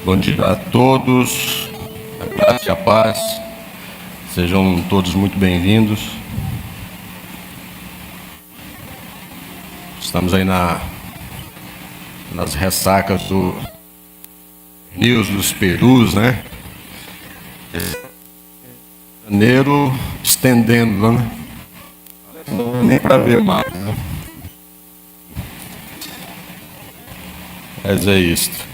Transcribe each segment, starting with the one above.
Bom dia a todos, a graça e a paz, sejam todos muito bem-vindos. Estamos aí nas ressacas do News dos Perus, né? Janeiro estendendo, né? Não nem para ver mais, né? Mas é isto.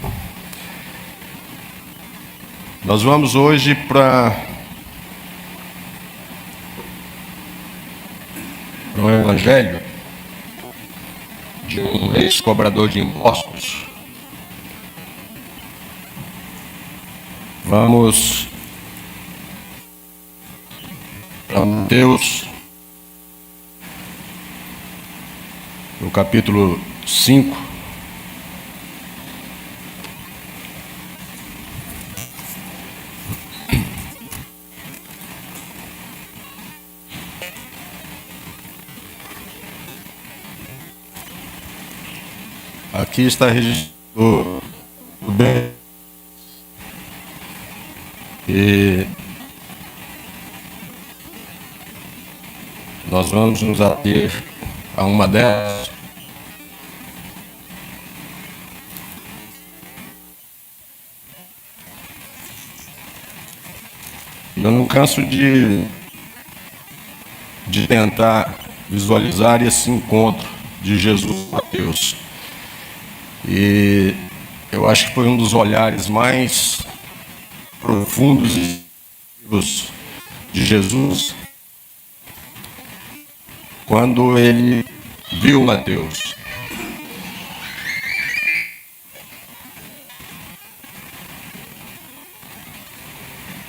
Nós vamos hoje para o Evangelho de um ex-cobrador de impostos. Vamos para Mateus, no capítulo 5. Aqui está registrado o bem. E nós vamos nos ater a uma delas. Eu não canso de tentar visualizar esse encontro de Jesus com Mateus. E eu acho que foi um dos olhares mais profundos e vivos de Jesus quando ele viu Mateus.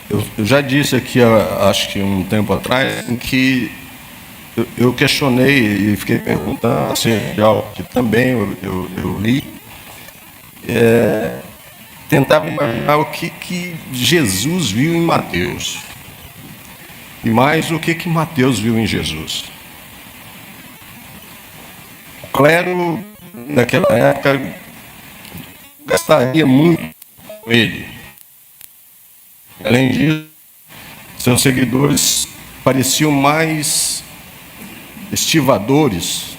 Eu já disse aqui, acho que um tempo atrás, em que eu questionei e fiquei perguntando, assim, algo que também eu li, tentava imaginar o que Jesus viu em Mateus. E mais o que Mateus viu em Jesus. O clero, naquela época, gastaria muito com ele. Além disso, seus seguidores pareciam mais estivadores.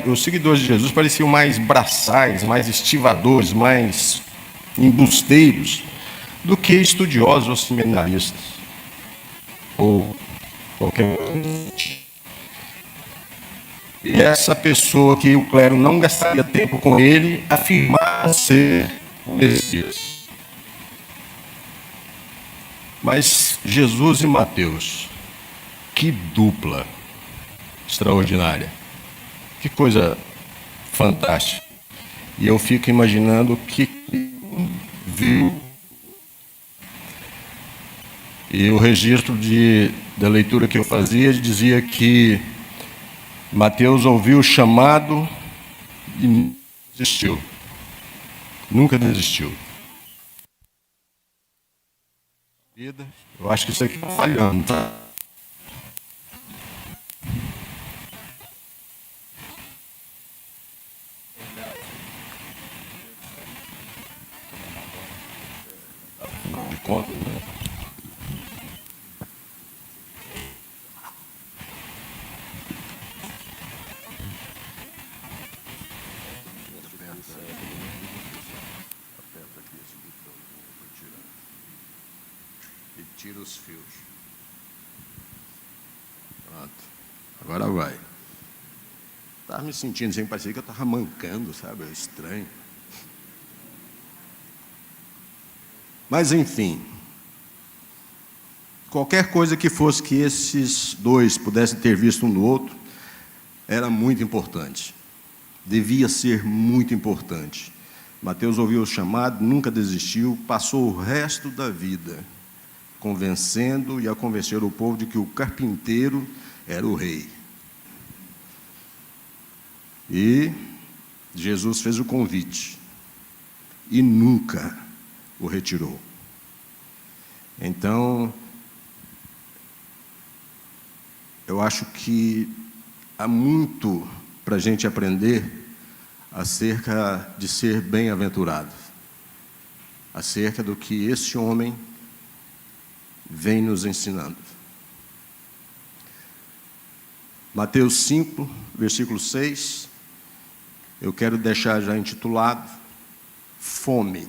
Os seguidores de Jesus pareciam mais braçais, mais estivadores, mais embusteiros do que estudiosos ou seminaristas, ou qualquer coisa. E essa pessoa que o clero não gastaria tempo com ele afirmava ser o Messias. Mas Jesus e Mateus, que dupla extraordinária, que coisa fantástica. E eu fico imaginando o que viu. E o registro da leitura que eu fazia dizia que Mateus ouviu o chamado e não desistiu. Nunca desistiu. Eu acho que isso aqui está falhando, tá? Afinal de contas, né? Tira os fios. Pronto. Agora vai. Estava me sentindo assim, parecia que eu estava mancando, sabe? É estranho. Mas, enfim. Qualquer coisa que fosse que esses dois pudessem ter visto um do outro, era muito importante. Devia ser muito importante. Mateus ouviu o chamado, nunca desistiu, passou o resto da vida convencendo e a convencer o povo de que o carpinteiro era o rei. E Jesus fez o convite e nunca o retirou. Então, eu acho que há muito para a gente aprender acerca de ser bem-aventurado. acerca do que esse homem vem nos ensinando. Mateus 5, versículo 6, eu quero deixar já intitulado Fome.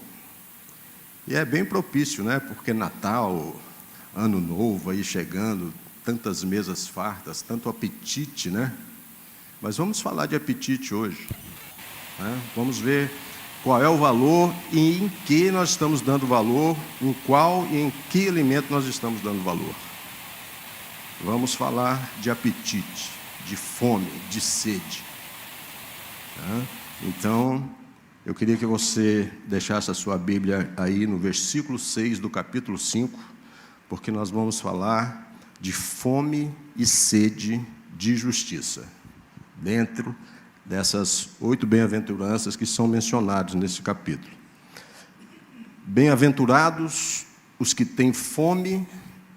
E é bem propício, né? Porque Natal, Ano Novo aí chegando, tantas mesas fartas, tanto apetite, né? Mas vamos falar de apetite hoje, né? Vamos ver qual é o valor e em que nós estamos dando valor, em qual e em que alimento nós estamos dando valor. Vamos falar de apetite, de fome, de sede. Tá? Então, eu queria que você deixasse a sua Bíblia aí no versículo 6 do capítulo 5, porque nós vamos falar de fome e sede de justiça, dentro dessas 8 bem-aventuranças que são mencionadas nesse capítulo. Bem-aventurados os que têm fome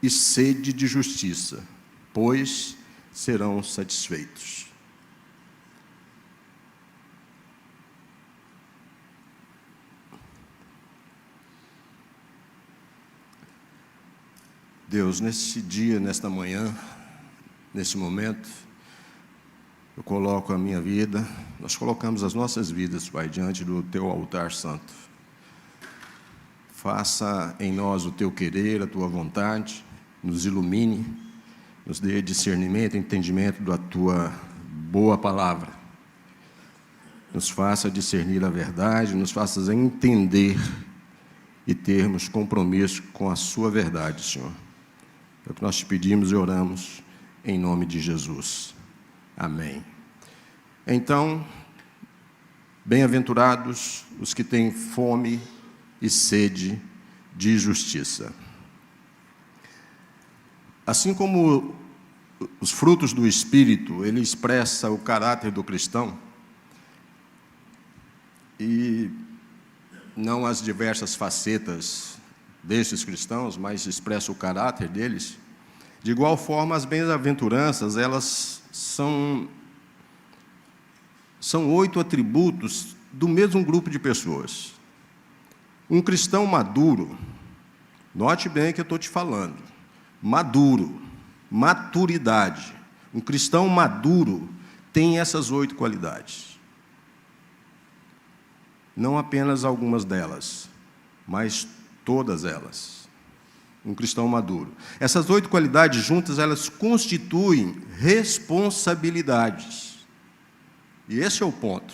e sede de justiça, pois serão satisfeitos. Deus, nesse dia, nesta manhã, nesse momento, eu coloco a minha vida, nós colocamos as nossas vidas, Pai, diante do Teu altar santo. Faça em nós o Teu querer, a Tua vontade, nos ilumine, nos dê discernimento, entendimento da Tua boa palavra. Nos faça discernir a verdade, nos faça entender e termos compromisso com a Sua verdade, Senhor. É o que nós te pedimos e oramos em nome de Jesus. Amém. Então, bem-aventurados os que têm fome e sede de justiça. Assim como os frutos do Espírito, ele expressa o caráter do cristão, e não as diversas facetas desses cristãos, mas expressa o caráter deles. De igual forma, as bem-aventuranças, elas são 8 atributos do mesmo grupo de pessoas. Um cristão maduro, note bem o que eu estou te falando, maduro, maturidade. Um cristão maduro tem essas 8 qualidades. Não apenas algumas delas, mas todas elas. Um cristão maduro. Essas 8 qualidades juntas, elas constituem responsabilidades. E esse é o ponto.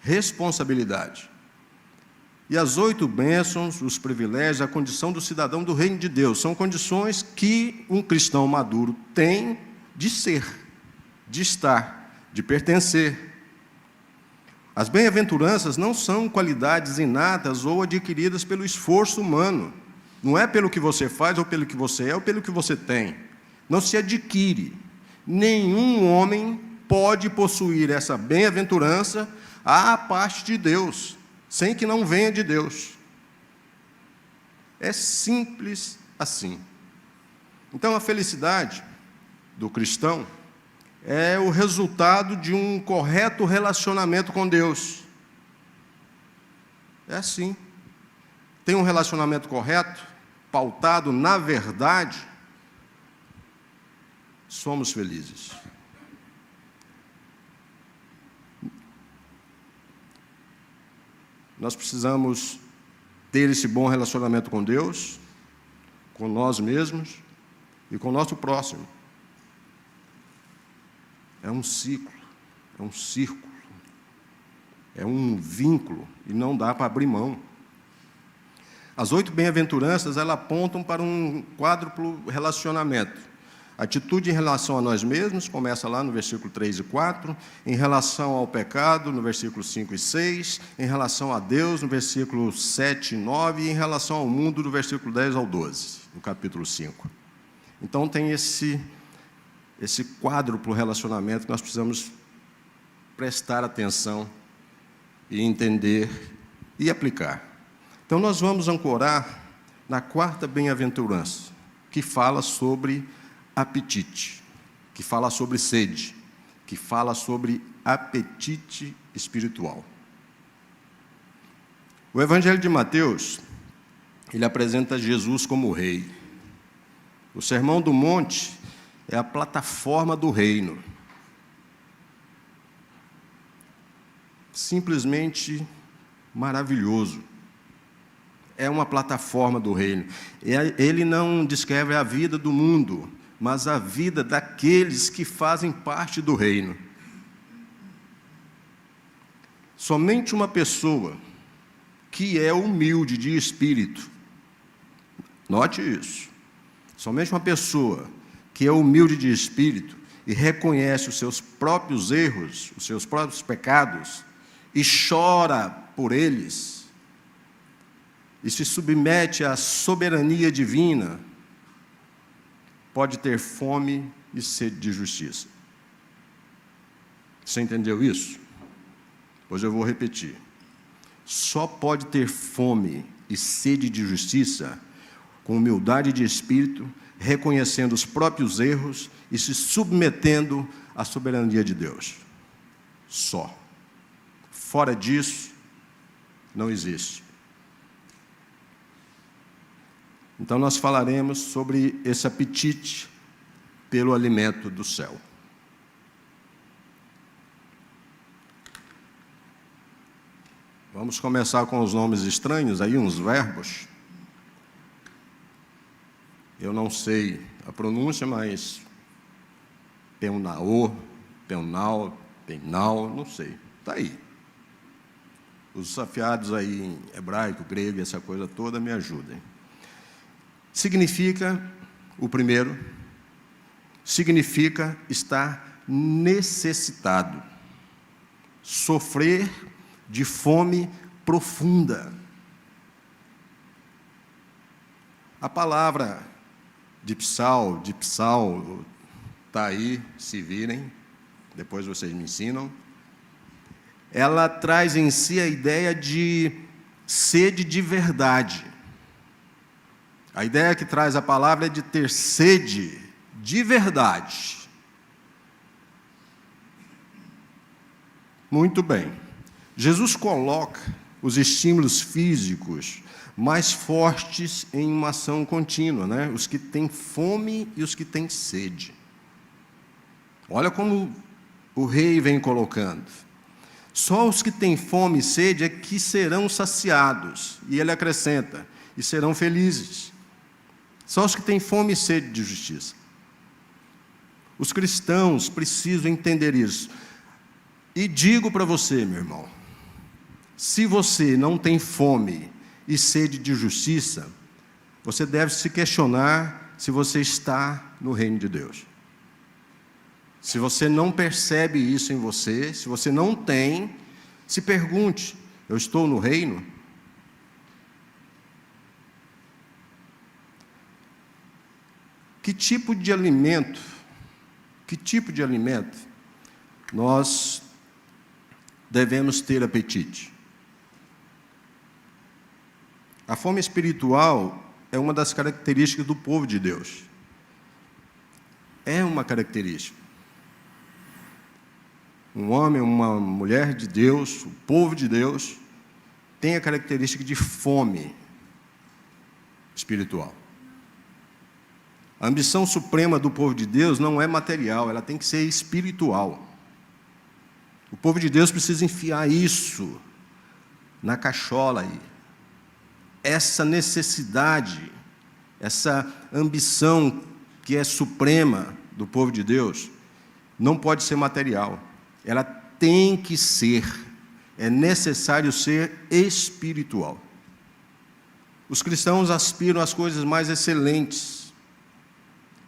Responsabilidade. E as 8 bênçãos, os privilégios, a condição do cidadão do reino de Deus, são condições que um cristão maduro tem de ser, de estar, de pertencer. As bem-aventuranças não são qualidades inatas ou adquiridas pelo esforço humano. Não é pelo que você faz, ou pelo que você é, ou pelo que você tem. Não se adquire. Nenhum homem pode possuir essa bem-aventurança à parte de Deus, sem que não venha de Deus. É simples assim. Então, a felicidade do cristão é o resultado de um correto relacionamento com Deus. É assim. Tem um relacionamento correto, pautado na verdade, somos felizes. Nós precisamos ter esse bom relacionamento com Deus, com nós mesmos e com o nosso próximo. É um ciclo, é um círculo, é um vínculo, e não dá para abrir mão. As 8 bem-aventuranças, elas apontam para um quádruplo relacionamento. Atitude em relação a nós mesmos, começa lá no versículo 3 e 4, em relação ao pecado, no versículo 5 e 6, em relação a Deus, no versículo 7 e 9, e em relação ao mundo, do versículo 10 ao 12, no capítulo 5. Então, tem esse quádruplo relacionamento que nós precisamos prestar atenção e entender e aplicar. Então, nós vamos ancorar na 4ª bem-aventurança, que fala sobre apetite, que fala sobre sede, que fala sobre apetite espiritual. O Evangelho de Mateus, ele apresenta Jesus como rei. O Sermão do Monte é a plataforma do reino. Simplesmente maravilhoso. É uma plataforma do reino. Ele não descreve a vida do mundo, mas a vida daqueles que fazem parte do reino. Somente uma pessoa que é humilde de espírito, note isso, somente uma pessoa que é humilde de espírito e reconhece os seus próprios erros, os seus próprios pecados, e chora por eles, e se submete à soberania divina, pode ter fome e sede de justiça. Você entendeu isso? Pois eu vou repetir. Só pode ter fome e sede de justiça com humildade de espírito, reconhecendo os próprios erros e se submetendo à soberania de Deus. Só. Fora disso, não existe. Então, nós falaremos sobre esse apetite pelo alimento do céu. Vamos começar com os nomes estranhos, aí uns verbos. Eu não sei a pronúncia, mas peunao, peunal, penal, não sei. Está aí. Os desafiados aí em hebraico, grego, essa coisa toda, me ajudem. Significa, o primeiro, significa estar necessitado, sofrer de fome profunda. A palavra dipsal, está aí, se virem, depois vocês me ensinam. Ela traz em si a ideia de sede de verdade. A ideia que traz a palavra é de ter sede de verdade. Muito bem. Jesus coloca os estímulos físicos mais fortes em uma ação contínua, né? Os que têm fome e os que têm sede. Olha como o rei vem colocando. Só os que têm fome e sede é que serão saciados. E ele acrescenta, e serão felizes. Só os que têm fome e sede de justiça. Os cristãos precisam entender isso. E digo para você, meu irmão, se você não tem fome e sede de justiça, você deve se questionar se você está no reino de Deus. Se você não percebe isso em você, se você não tem, se pergunte, eu estou no reino? Que tipo de alimento nós devemos ter apetite? A fome espiritual é uma das características do povo de Deus. É uma característica. Um homem, uma mulher de Deus, o povo de Deus, tem a característica de fome espiritual. A ambição suprema do povo de Deus não é material, ela tem que ser espiritual. O povo de Deus precisa enfiar isso na cachola aí. Essa necessidade, essa ambição que é suprema do povo de Deus, não pode ser material. Ela tem que ser, é necessário ser espiritual. Os cristãos aspiram às coisas mais excelentes.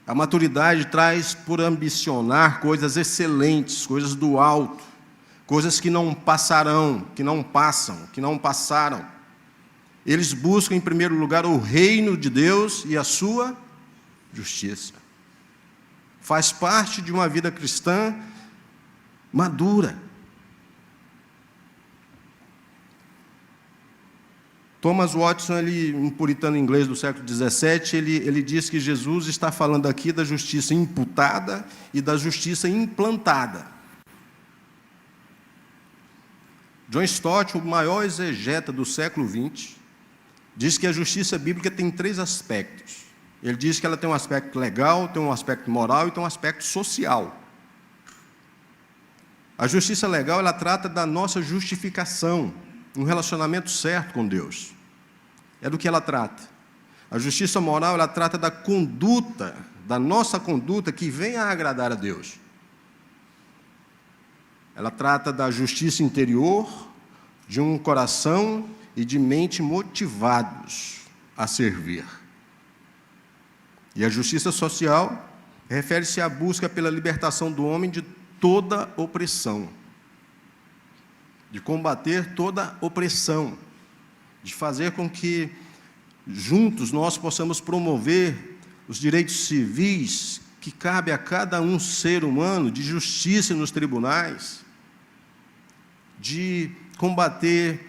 A maturidade traz por ambicionar coisas excelentes, coisas do alto, coisas que não passarão, que não passam, que não passaram. Eles buscam, em primeiro lugar, o reino de Deus e a sua justiça. Faz parte de uma vida cristã madura. Thomas Watson, um puritano inglês do século XVII, ele diz que Jesus está falando aqui da justiça imputada e da justiça implantada. John Stott, o maior exegeta do século XX, diz que a justiça bíblica tem 3 aspectos. Ele diz que ela tem um aspecto legal, tem um aspecto moral e tem um aspecto social. A justiça legal, ela trata da nossa justificação, um relacionamento certo com Deus. É do que ela trata. A justiça moral, ela trata da conduta, da nossa conduta que venha a agradar a Deus. Ela trata da justiça interior, de um coração e de mente motivados a servir. E a justiça social refere-se à busca pela libertação do homem de toda opressão, de combater toda opressão, de fazer com que juntos nós possamos promover os direitos civis que cabe a cada um ser humano, de justiça nos tribunais, de combater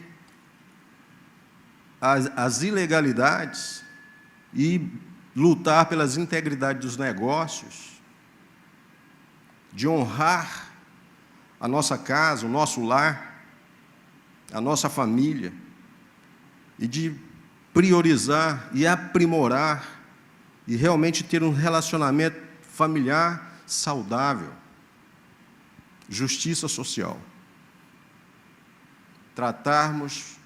as ilegalidades e lutar pelas integridades dos negócios, de honrar a nossa casa, o nosso lar, a nossa família, e de priorizar e aprimorar e realmente ter um relacionamento familiar saudável. Justiça social. Tratarmos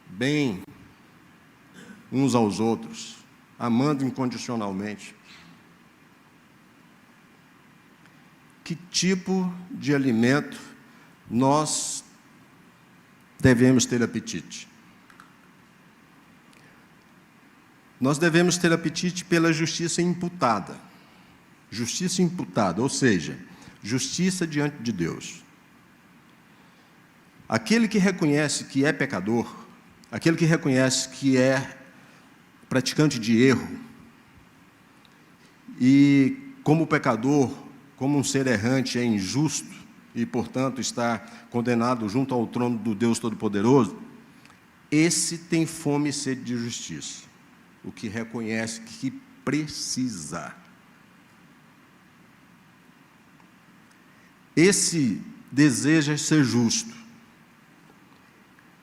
bem uns aos outros, amando incondicionalmente. Que tipo de alimento nós devemos ter apetite? Nós devemos ter apetite pela justiça imputada. Justiça imputada, ou seja, justiça diante de Deus. Aquele que reconhece que é pecador, aquele que reconhece que é praticante de erro, e como pecador, como um ser errante, é injusto e, portanto, está condenado junto ao trono do Deus Todo-Poderoso, esse tem fome e sede de justiça, o que reconhece que precisa. Esse deseja ser justo.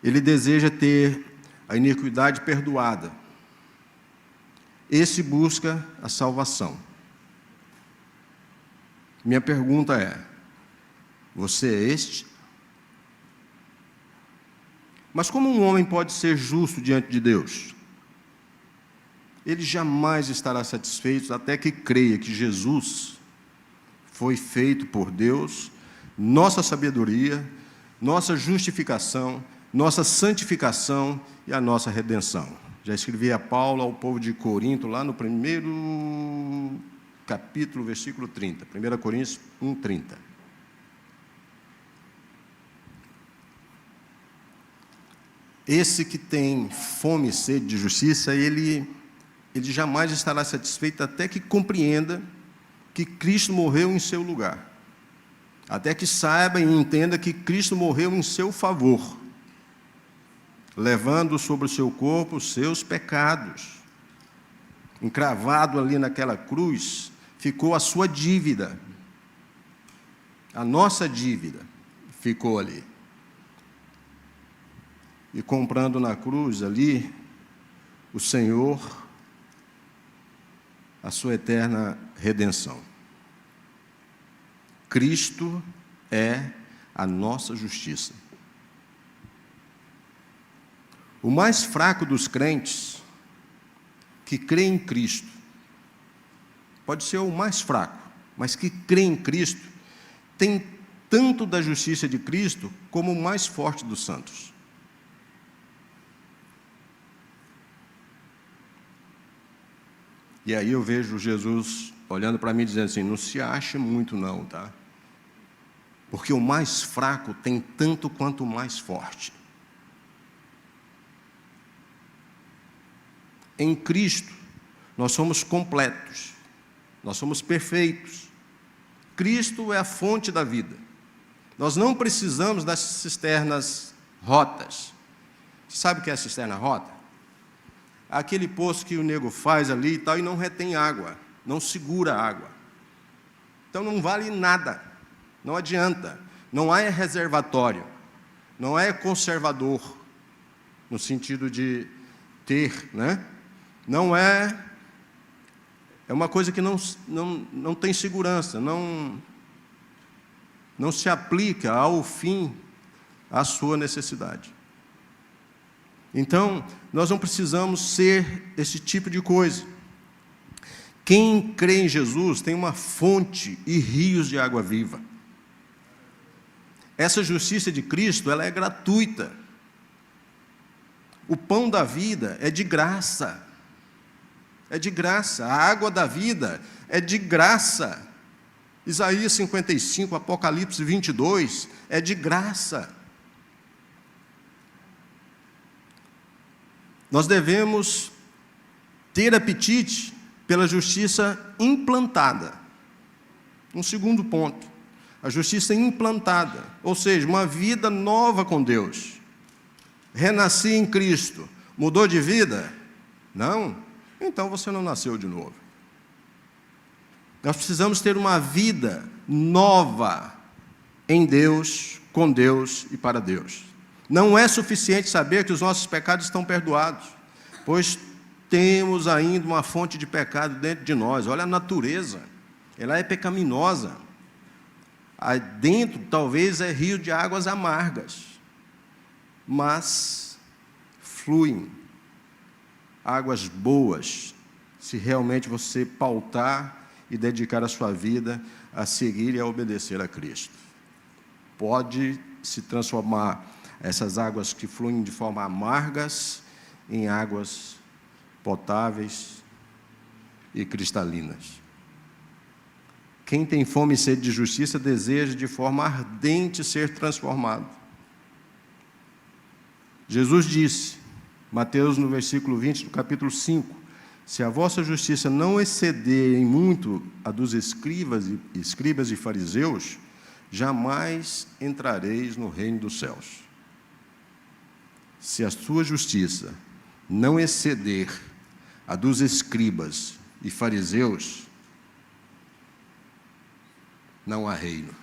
Ele deseja ter a iniquidade perdoada. Esse busca a salvação. Minha pergunta é: você é este? Mas como um homem pode ser justo diante de Deus? Ele jamais estará satisfeito até que creia que Jesus foi feito por Deus, nossa sabedoria, nossa justificação, nossa santificação e a nossa redenção. Já escrevi a Paulo ao povo de Corinto, lá no 1º capítulo, versículo 30, 1 Coríntios 1:30. Esse que tem fome e sede de justiça, ele jamais estará satisfeito até que compreenda que Cristo morreu em seu lugar, até que saiba e entenda que Cristo morreu em seu favor, levando sobre o seu corpo os seus pecados. Encravado ali naquela cruz, ficou a sua dívida. A nossa dívida ficou ali. E comprando na cruz ali, o Senhor, a sua eterna redenção. Cristo é a nossa justiça. O mais fraco dos crentes que crê em Cristo, pode ser o mais fraco, mas que crê em Cristo, tem tanto da justiça de Cristo como o mais forte dos santos. E aí eu vejo Jesus olhando para mim dizendo assim: não se ache muito não, tá? Porque o mais fraco tem tanto quanto o mais forte. Em Cristo, nós somos completos, nós somos perfeitos. Cristo é a fonte da vida. Nós não precisamos das cisternas rotas. Você sabe o que é a cisterna rota? Aquele poço que o nego faz ali e tal, e não retém água, não segura água. Então não vale nada, não adianta, não há reservatório. não é conservador, no sentido de ter, né? Não é uma coisa que não tem segurança, não se aplica ao fim, à sua necessidade. Então, nós não precisamos ser esse tipo de coisa. Quem crê em Jesus tem uma fonte e rios de água viva. Essa justiça de Cristo, ela é gratuita. O pão da vida é de graça. É de graça. A água da vida é de graça. Isaías 55, Apocalipse 22, é de graça. Nós devemos ter apetite pela justiça implantada. Um segundo ponto, a justiça implantada, ou seja, uma vida nova com Deus. Renasci em Cristo, mudou de vida? Não? Então você não nasceu de novo. Nós precisamos ter uma vida nova em Deus, com Deus e para Deus. Não é suficiente saber que os nossos pecados estão perdoados, pois temos ainda uma fonte de pecado dentro de nós. Olha a natureza, ela é pecaminosa. Aí dentro, talvez, é rio de águas amargas, mas fluem águas boas, se realmente você pautar e dedicar a sua vida a seguir e a obedecer a Cristo. Pode se transformar essas águas que fluem de forma amargas em águas potáveis e cristalinas. Quem tem fome e sede de justiça deseja de forma ardente ser transformado. Jesus disse, Mateus no versículo 20 do capítulo 5, se a vossa justiça não exceder em muito a dos escribas e fariseus, jamais entrareis no reino dos céus. Se a sua justiça não exceder a dos escribas e fariseus, não há reino.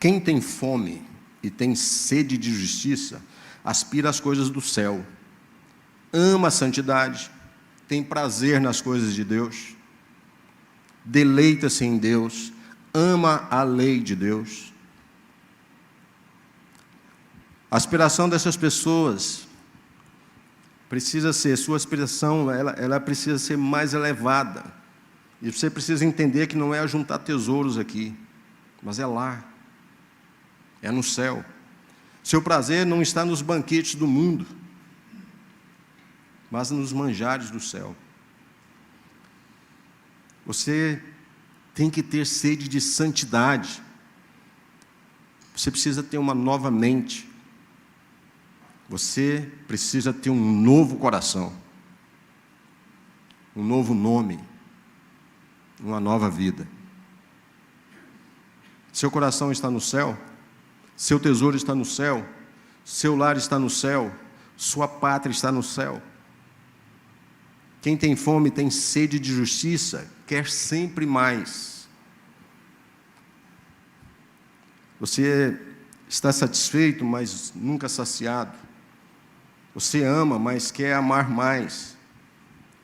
Quem tem fome e tem sede de justiça, aspira às coisas do céu, ama a santidade, tem prazer nas coisas de Deus, deleita-se em Deus, ama a lei de Deus. A aspiração dessas pessoas precisa ser, sua aspiração, ela precisa ser mais elevada. E você precisa entender que não é ajuntar tesouros aqui, mas é lá, é no céu. Seu prazer não está nos banquetes do mundo, mas nos manjares do céu. Você tem que ter sede de santidade. Você precisa ter uma nova mente. Você precisa ter um novo coração, um novo nome, uma nova vida. Seu coração está no céu, seu tesouro está no céu, seu lar está no céu, sua pátria está no céu. Quem tem fome, tem sede de justiça, quer sempre mais. Você está satisfeito, mas nunca saciado. Você ama, mas quer amar mais.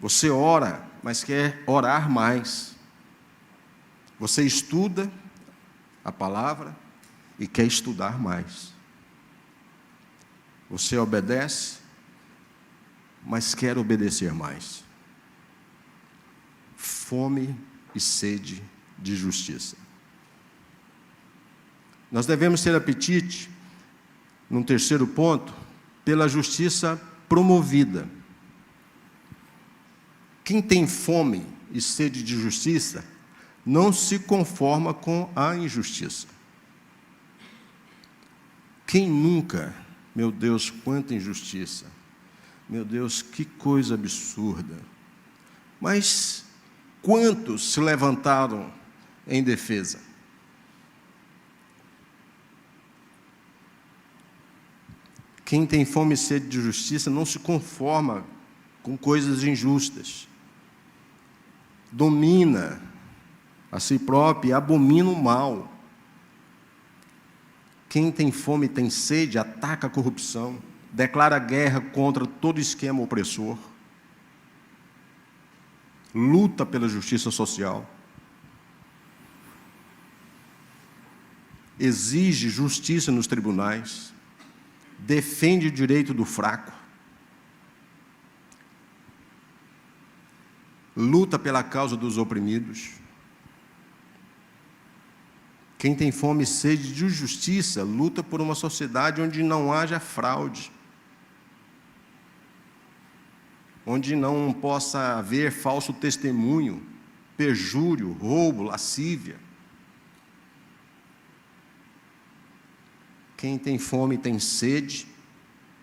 Você ora, mas quer orar mais. Você estuda a palavra e quer estudar mais. Você obedece, mas quer obedecer mais. Fome e sede de justiça. Nós devemos ter apetite, num terceiro ponto, pela justiça promovida. Quem tem fome e sede de justiça não se conforma com a injustiça. Quem nunca, meu Deus, quanta injustiça, meu Deus, que coisa absurda. Mas quantos se levantaram em defesa? Quem tem fome e sede de justiça não se conforma com coisas injustas. Domina a si próprio e abomina o mal. Quem tem fome e tem sede ataca a corrupção, declara guerra contra todo esquema opressor, luta pela justiça social, exige justiça nos tribunais, defende o direito do fraco, luta pela causa dos oprimidos. Quem tem fome e sede de justiça luta por uma sociedade onde não haja fraude, onde não possa haver falso testemunho, perjúrio, roubo, lascívia. Quem tem fome e tem sede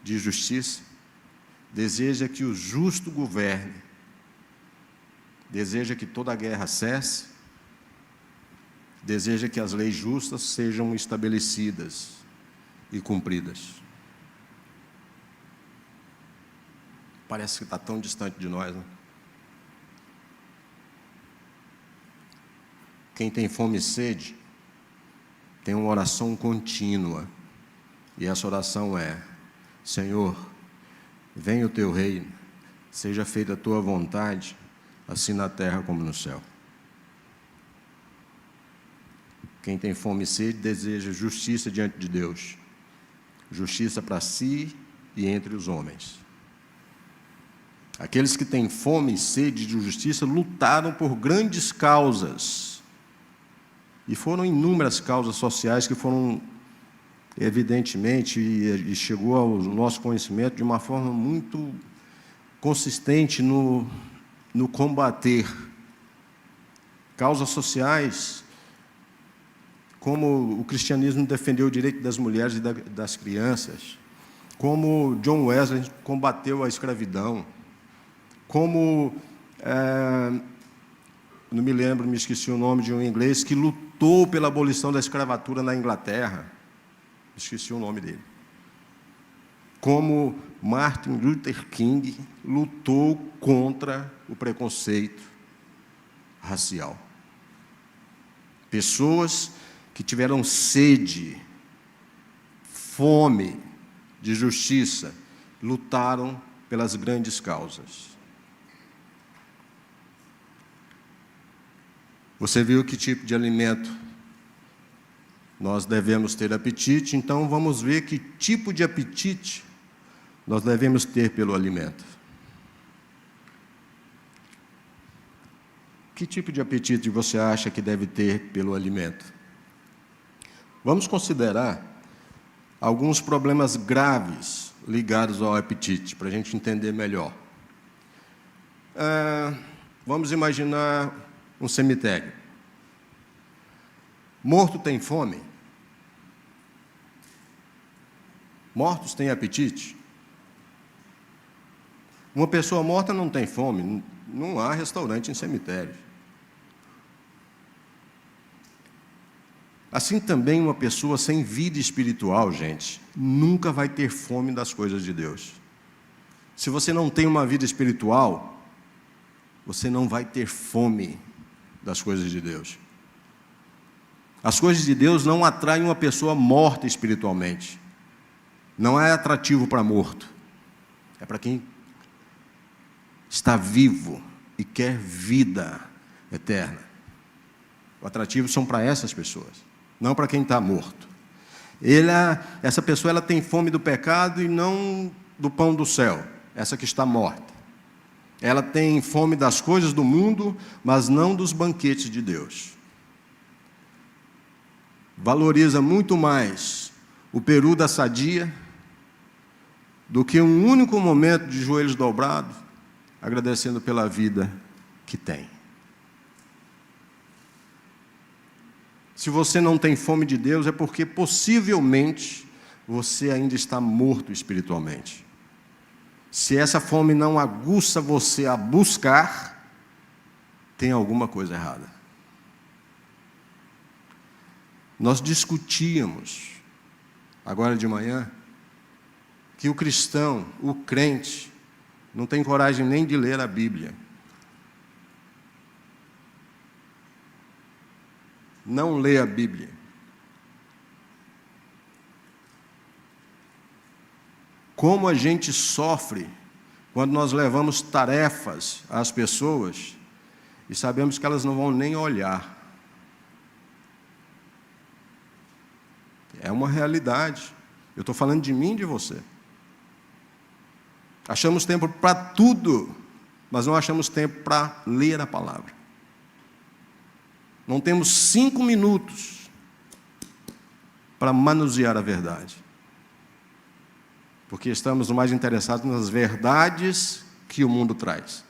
de justiça deseja que o justo governe, deseja que toda a guerra cesse, deseja que as leis justas sejam estabelecidas e cumpridas. Parece que está tão distante de nós, né? Quem tem fome e sede tem uma oração contínua, e essa oração é: Senhor, venha o teu reino, seja feita a tua vontade, assim na terra como no céu. Quem tem fome e sede deseja justiça diante de Deus, justiça para si e entre os homens. Aqueles que têm fome e sede de justiça lutaram por grandes causas, e foram inúmeras causas sociais que foram, evidentemente, e chegou ao nosso conhecimento de uma forma muito consistente no combater causas sociais, como o cristianismo defendeu o direito das mulheres e das crianças, como John Wesley combateu a escravidão, como, não me lembro, me esqueci o nome de um inglês que lutou pela abolição da escravatura na Inglaterra, esqueci o nome dele, como Martin Luther King lutou contra o preconceito racial. Pessoas que tiveram sede, fome de justiça, lutaram pelas grandes causas. Você viu que tipo de alimento nós devemos ter apetite, então vamos ver que tipo de apetite nós devemos ter pelo alimento. Que tipo de apetite você acha que deve ter pelo alimento? Vamos considerar alguns problemas graves ligados ao apetite, para a gente entender melhor. Vamos imaginar um cemitério. Morto tem fome? Mortos têm apetite? Uma pessoa morta não tem fome, não há restaurante em cemitério. Assim também uma pessoa sem vida espiritual, gente, nunca vai ter fome das coisas de Deus. Se você não tem uma vida espiritual, você não vai ter fome das coisas de Deus. As coisas de Deus não atraem uma pessoa morta espiritualmente. Não é atrativo para morto. É para quem está vivo e quer vida eterna. O atrativo são para essas pessoas, não para quem está morto. Essa pessoa ela tem fome do pecado e não do pão do céu, essa que está morta. Ela tem fome das coisas do mundo, mas não dos banquetes de Deus. Valoriza muito mais o peru da sadia do que um único momento de joelhos dobrados, agradecendo pela vida que tem. Se você não tem fome de Deus, é porque possivelmente você ainda está morto espiritualmente. Se essa fome não aguça você a buscar, tem alguma coisa errada. Nós discutíamos, agora de manhã, que o cristão, o crente, não tem coragem nem de ler a Bíblia. Não lê a Bíblia. Como a gente sofre quando nós levamos tarefas às pessoas e sabemos que elas não vão nem olhar. É uma realidade. Eu estou falando de mim e de você. Achamos tempo para tudo, mas não achamos tempo para ler a palavra. Não temos 5 minutos para manusear a verdade. Porque estamos mais interessados nas verdades que o mundo traz.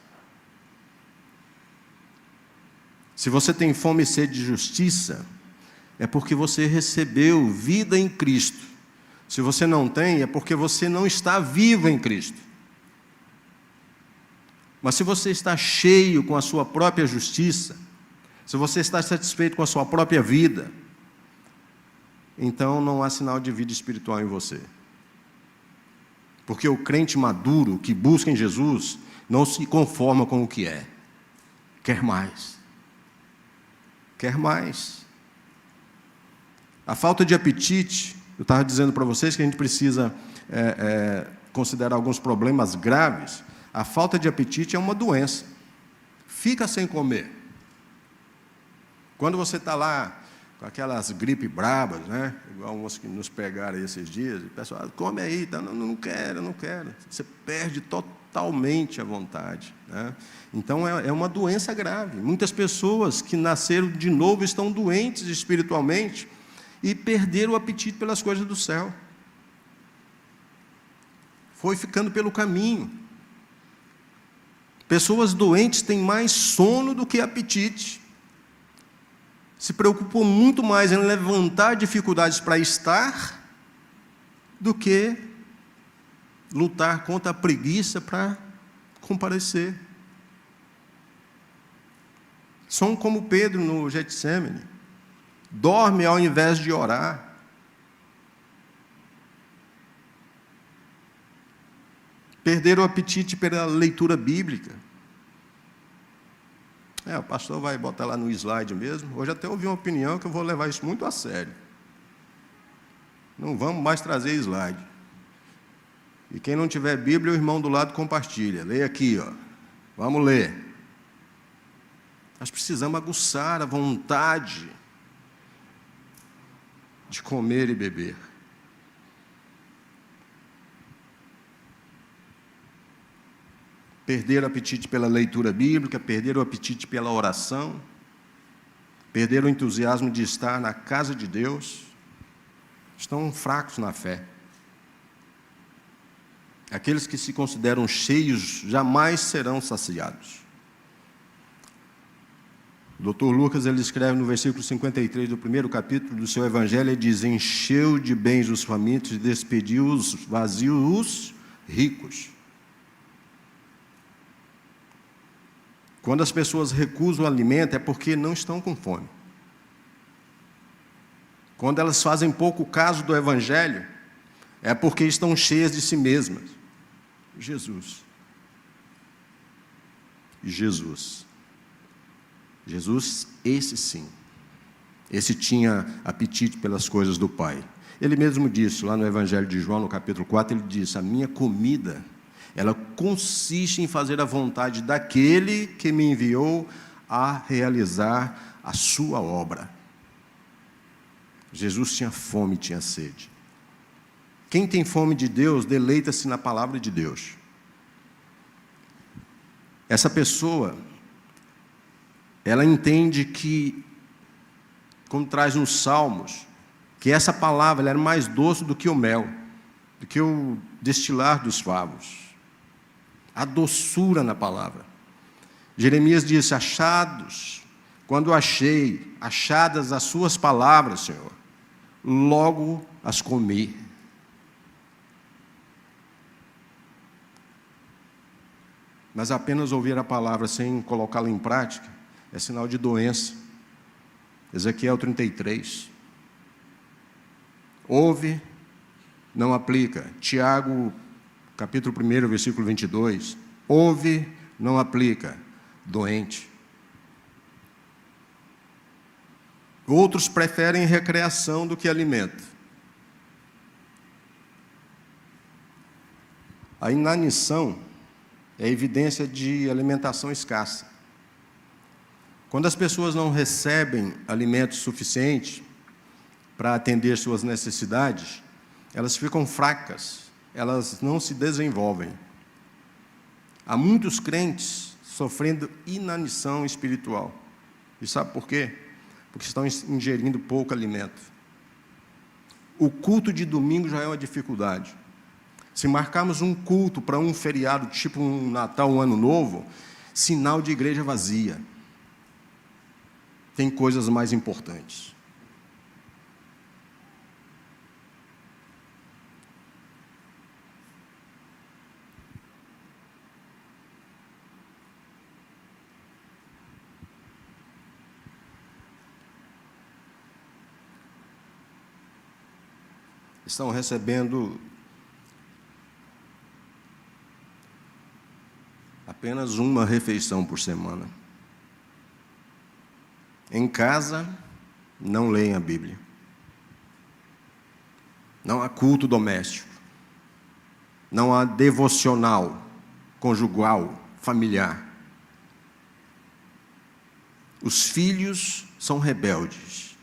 Se você tem fome e sede de justiça, é porque você recebeu vida em Cristo. Se você não tem, é porque você não está vivo em Cristo. Mas se você está cheio com a sua própria justiça, se você está satisfeito com a sua própria vida, então não há sinal de vida espiritual em você. Porque o crente maduro que busca em Jesus não se conforma com o que é. Quer mais. Quer mais. A falta de apetite, eu estava dizendo para vocês que a gente precisa considerar alguns problemas graves. A falta de apetite é uma doença. Fica sem comer. Quando você está lá com aquelas gripe brabas, né? Igual umas que nos pegaram esses dias, o pessoal, come aí, tá? Não quero, não quero. Você perde totalmente a vontade, né? Então, é uma doença grave. Muitas pessoas que nasceram de novo estão doentes espiritualmente e perderam o apetite pelas coisas do céu. Foi ficando pelo caminho. Pessoas doentes têm mais sono do que apetite. Se preocupam muito mais em levantar dificuldades para estar do que lutar contra a preguiça para comparecer. São como Pedro no Getsêmani. Dorme ao invés de orar. Perderam o apetite pela leitura bíblica. O pastor vai botar lá no slide mesmo. Hoje até ouvi uma opinião que eu vou levar isso muito a sério. Não vamos mais trazer slide. E quem não tiver Bíblia, o irmão do lado compartilha. Leia aqui, ó. Vamos ler. Nós precisamos aguçar a vontade de comer e beber. Perderam o apetite pela leitura bíblica, perderam o apetite pela oração, perderam o entusiasmo de estar na casa de Deus, estão fracos na fé. Aqueles que se consideram cheios jamais serão saciados. O Dr. Lucas, ele escreve no versículo 53 do primeiro capítulo do seu Evangelho, ele diz, encheu de bens os famintos e despediu os vazios os ricos. Quando as pessoas recusam o alimento, é porque não estão com fome. Quando elas fazem pouco caso do Evangelho, é porque estão cheias de si mesmas. Jesus. Jesus. Jesus, esse sim. Esse tinha apetite pelas coisas do Pai. Ele mesmo disse, lá no Evangelho de João, no capítulo 4, ele disse, a minha comida, ela consiste em fazer a vontade daquele que me enviou a realizar a sua obra. Jesus tinha fome, tinha sede. Quem tem fome de Deus, deleita-se na palavra de Deus. Essa pessoa, ela entende que, como traz nos Salmos, que essa palavra ela era mais doce do que o mel, do que o destilar dos favos. A doçura na palavra. Jeremias disse, achados, quando achei, achadas as suas palavras, Senhor, logo as comi. Mas apenas ouvir a palavra sem colocá-la em prática é sinal de doença. Ezequiel 33. Ouve, não aplica. Tiago, capítulo 1, versículo 22. Ouve, não aplica. Doente. Outros preferem recreação do que alimento. A inanição é evidência de alimentação escassa. Quando as pessoas não recebem alimento suficiente para atender suas necessidades, elas ficam fracas, elas não se desenvolvem. Há muitos crentes sofrendo inanição espiritual. E sabe por quê? Porque estão ingerindo pouco alimento. O culto de domingo já é uma dificuldade. Se marcarmos um culto para um feriado, tipo um Natal, um Ano Novo, sinal de igreja vazia. Tem coisas mais importantes. Estão recebendo apenas uma refeição por semana. Em casa, não leem a Bíblia. Não há culto doméstico. Não há devocional, conjugal, familiar. Os filhos são rebeldes.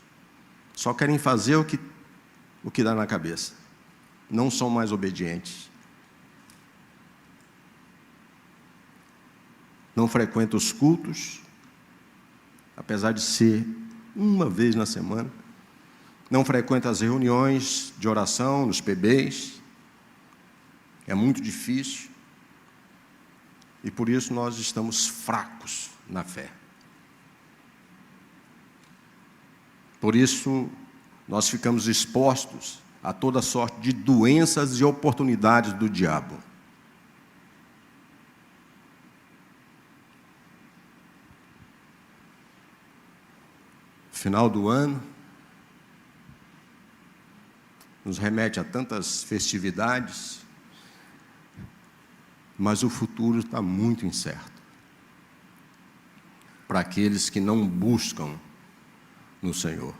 Só querem fazer o que dá na cabeça. Não são mais obedientes. Não frequentam os cultos, apesar de ser uma vez na semana. Não frequentam as reuniões de oração, nos PBs. É muito difícil. E por isso nós estamos fracos na fé. Por isso nós ficamos expostos a toda sorte de doenças e oportunidades do diabo. Final do ano nos remete a tantas festividades, mas o futuro está muito incerto para aqueles que não buscam no Senhor.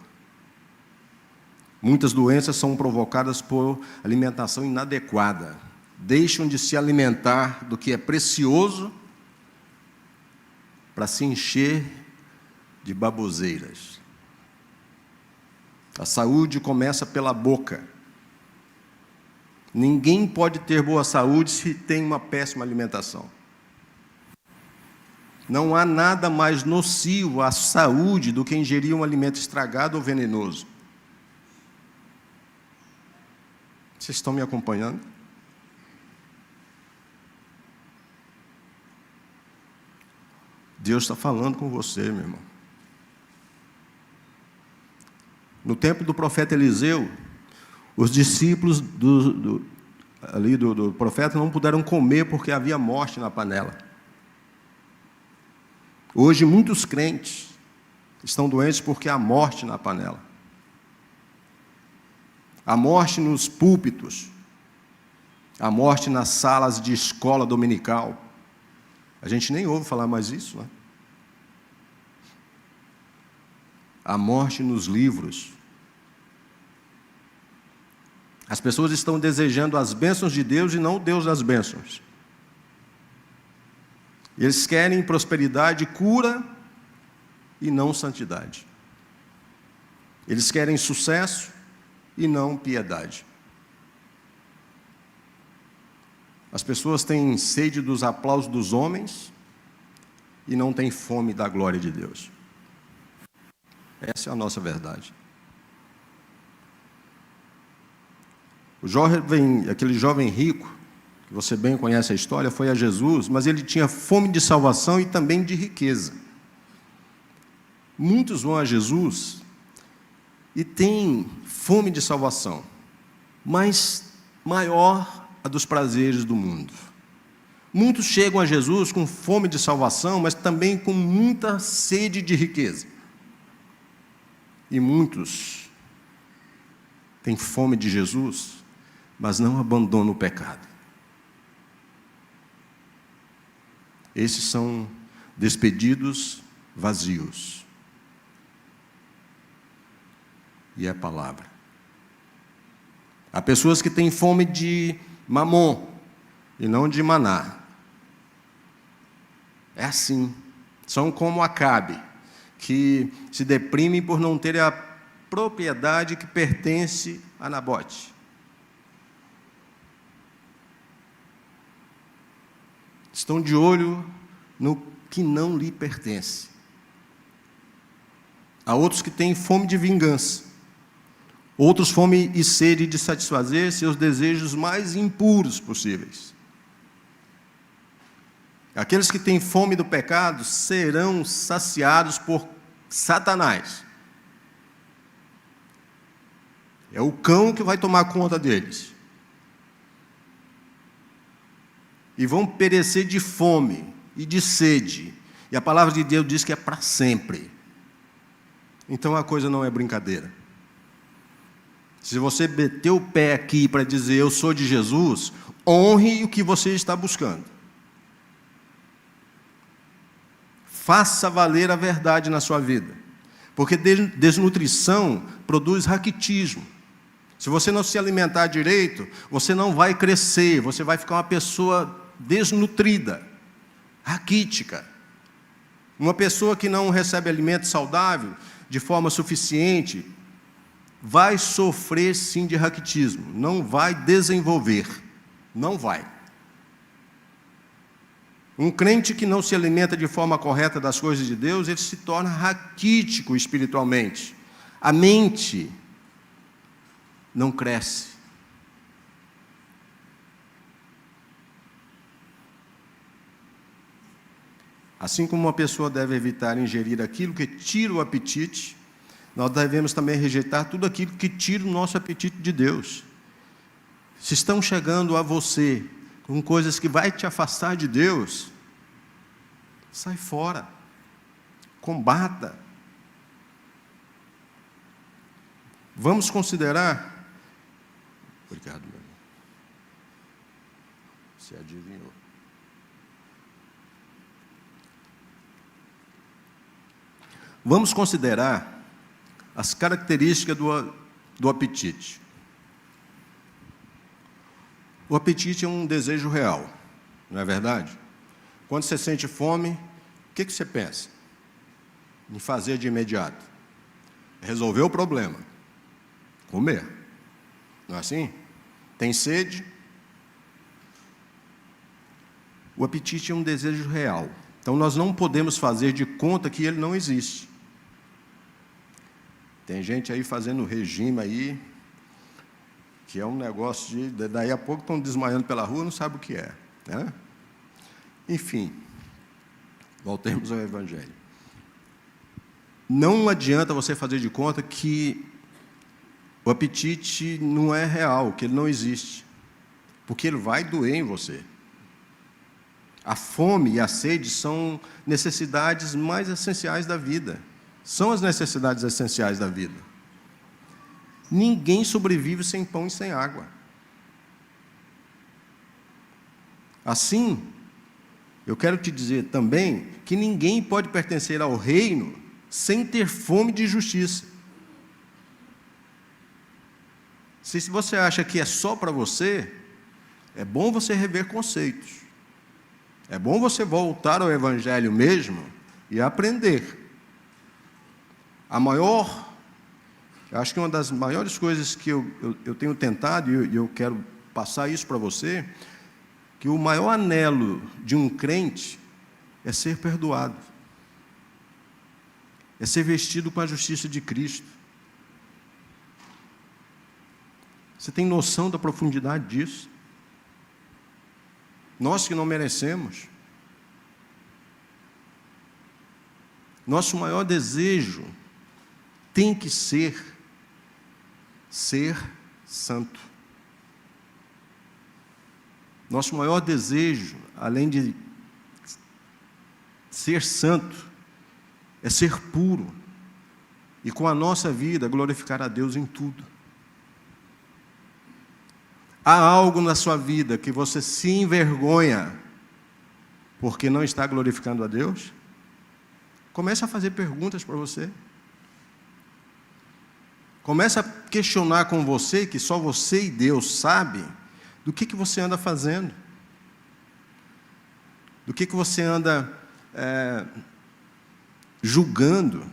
Muitas doenças são provocadas por alimentação inadequada. Deixam de se alimentar do que é precioso para se encher de baboseiras. A saúde começa pela boca. Ninguém pode ter boa saúde se tem uma péssima alimentação. Não há nada mais nocivo à saúde do que ingerir um alimento estragado ou venenoso. Vocês estão me acompanhando? Deus está falando com você, meu irmão. No tempo do profeta Eliseu, os discípulos do profeta não puderam comer porque havia morte na panela. Hoje, muitos crentes estão doentes porque há morte na panela. Há morte nos púlpitos. Há morte nas salas de escola dominical. A gente nem ouve falar mais isso, né? Há morte nos livros. As pessoas estão desejando as bênçãos de Deus e não o Deus das bênçãos. Eles querem prosperidade, cura e não santidade. Eles querem sucesso e não piedade. As pessoas têm sede dos aplausos dos homens e não têm fome da glória de Deus. Essa é a nossa verdade. Aquele jovem rico, que você bem conhece a história, foi a Jesus, mas ele tinha fome de salvação e também de riqueza. Muitos vão a Jesus e têm fome de salvação, mas maior a dos prazeres do mundo. Muitos chegam a Jesus com fome de salvação, mas também com muita sede de riqueza. E muitos têm fome de Jesus, mas não abandonam o pecado. Esses são despedidos vazios. E é a palavra. Há pessoas que têm fome de mamon, e não de maná. É assim. São como Acabe, que se deprimem por não ter a propriedade que pertence a Nabote. Estão de olho no que não lhe pertence. Há outros que têm fome de vingança, outros fome e sede de satisfazer seus desejos mais impuros possíveis. Aqueles que têm fome do pecado serão saciados por Satanás. É o cão que vai tomar conta deles. E vão perecer de fome e de sede. E a palavra de Deus diz que é para sempre. Então a coisa não é brincadeira. Se você meter o pé aqui para dizer eu sou de Jesus, honre o que você está buscando. Faça valer a verdade na sua vida. Porque desnutrição produz raquitismo. Se você não se alimentar direito, você não vai crescer, você vai ficar uma pessoa desnutrida, raquítica. Uma pessoa que não recebe alimento saudável de forma suficiente, vai sofrer sim de raquitismo, não vai desenvolver, não vai. Um crente que não se alimenta de forma correta das coisas de Deus, ele se torna raquítico espiritualmente. A mente não cresce. Assim como uma pessoa deve evitar ingerir aquilo que tira o apetite, nós devemos também rejeitar tudo aquilo que tira o nosso apetite de Deus. Se estão chegando a você com coisas que vai te afastar de Deus, sai fora, combata. Vamos considerar, obrigado, meu irmão, você adivinhou. Vamos considerar as características do apetite. O apetite é um desejo real, não é verdade? Quando você sente fome, o que você pensa? Em fazer de imediato. Resolver o problema. Comer. Não é assim? Tem sede? O apetite é um desejo real. Então, nós não podemos fazer de conta que ele não existe. Tem gente aí fazendo regime aí, que é um negócio de... Daí a pouco estão desmaiando pela rua, não sabe o que é, né? Enfim, voltemos ao Evangelho. Não adianta você fazer de conta que o apetite não é real, que ele não existe, porque ele vai doer em você. A fome e a sede são necessidades mais essenciais da vida. São as necessidades essenciais da vida. Ninguém sobrevive sem pão e sem água. Assim, eu quero te dizer também que ninguém pode pertencer ao reino sem ter fome de justiça. Se você acha que é só para você, é bom você rever conceitos. É bom você voltar ao Evangelho mesmo e aprender. Eu acho que uma das maiores coisas que eu tenho tentado, e eu quero passar isso para você, que o maior anelo de um crente é ser perdoado. É ser vestido com a justiça de Cristo. Você tem noção da profundidade disso? Nós que não merecemos. Nosso maior desejo tem que ser santo. Nosso maior desejo, além de ser santo, é ser puro e com a nossa vida glorificar a Deus em tudo. Há algo na sua vida que você se envergonha porque não está glorificando a Deus? Comece a fazer perguntas para você. Comece a questionar com você, que só você e Deus sabem, do que você anda fazendo. Do que você anda julgando?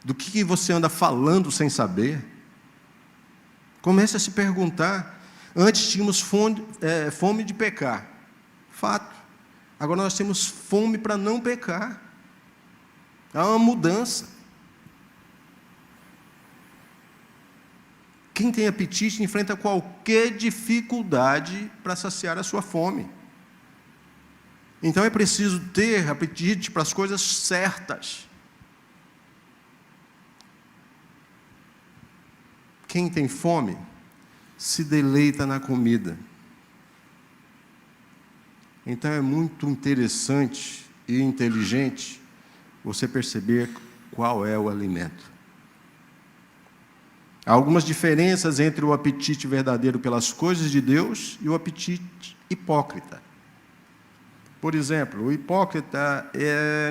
Do que você anda falando sem saber? Comece a se perguntar. Antes tínhamos fome de pecar. Fato. Agora nós temos fome para não pecar. Há uma mudança. Quem tem apetite enfrenta qualquer dificuldade para saciar a sua fome. Então é preciso ter apetite para as coisas certas. Quem tem fome se deleita na comida. Então é muito interessante e inteligente você perceber qual é o alimento. Há algumas diferenças entre o apetite verdadeiro pelas coisas de Deus e o apetite hipócrita. Por exemplo, o hipócrita